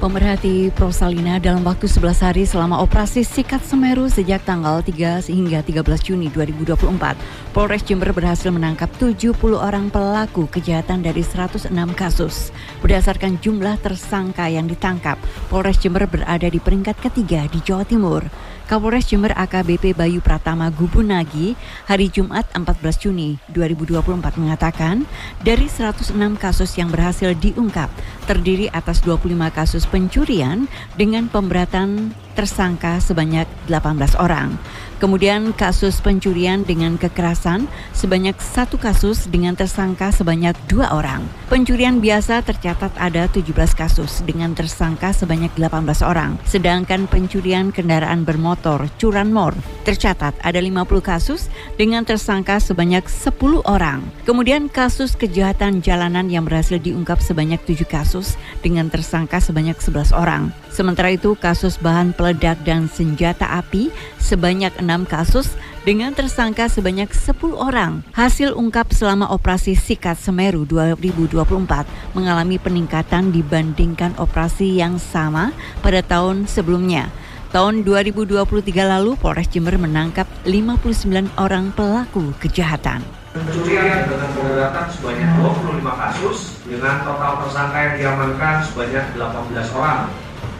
Pemerhati Prosalina dalam waktu 11 hari selama operasi Sikat Semeru sejak tanggal 3 hingga 13 Juni 2024, Polres Jember berhasil menangkap 70 orang pelaku kejahatan dari 106 kasus. Berdasarkan jumlah tersangka yang ditangkap, Polres Jember berada di peringkat ketiga di Jawa Timur. Kapolres Jember AKBP Bayu Pratama Gubunagi hari Jumat 14 Juni 2024 mengatakan dari 106 kasus yang berhasil diungkap terdiri atas 25 kasus pencurian dengan pemberatan tersangka sebanyak 18 orang. Kemudian kasus pencurian dengan kekerasan sebanyak 1 kasus dengan tersangka sebanyak 2 orang. Pencurian biasa tercatat ada 17 kasus dengan tersangka sebanyak 18 orang. Sedangkan pencurian kendaraan bermotor curanmor tercatat ada 50 kasus dengan tersangka sebanyak 10 orang. Kemudian kasus kejahatan jalanan yang berhasil diungkap sebanyak 7 kasus dengan tersangka sebanyak 11 orang. Sementara itu kasus bahan peledak dan senjata api sebanyak 6 kasus dengan tersangka sebanyak 10 orang. Hasil ungkap selama operasi Sikat Semeru 2024 mengalami peningkatan dibandingkan operasi yang sama pada tahun sebelumnya. Tahun 2023 lalu Polres Jember menangkap 59 orang pelaku kejahatan. Pencurian dengan pemberatan sebanyak 25 kasus dengan total tersangka yang diamankan sebanyak 18 orang.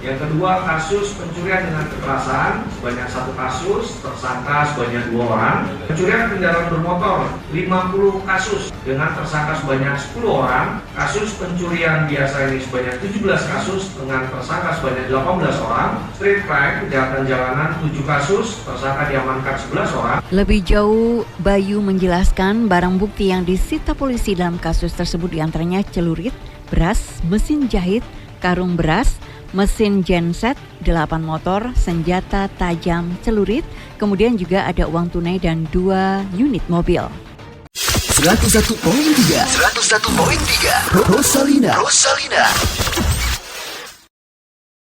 Yang kedua, kasus pencurian dengan kekerasan sebanyak 1 kasus, tersangka sebanyak 2 orang. Pencurian kendaraan bermotor 50 kasus dengan tersangka sebanyak 10 orang. Kasus pencurian biasa ini sebanyak 17 kasus dengan tersangka sebanyak 18 orang. Street crime, kejahatan jalanan 7 kasus, tersangka diamankan 11 orang. Lebih jauh, Bayu menjelaskan barang bukti yang disita polisi dalam kasus tersebut diantaranya celurit, beras, mesin jahit, karung beras, mesin genset, 8 motor, senjata tajam, celurit, kemudian juga ada uang tunai dan 2 unit mobil. 101.3 Rosalina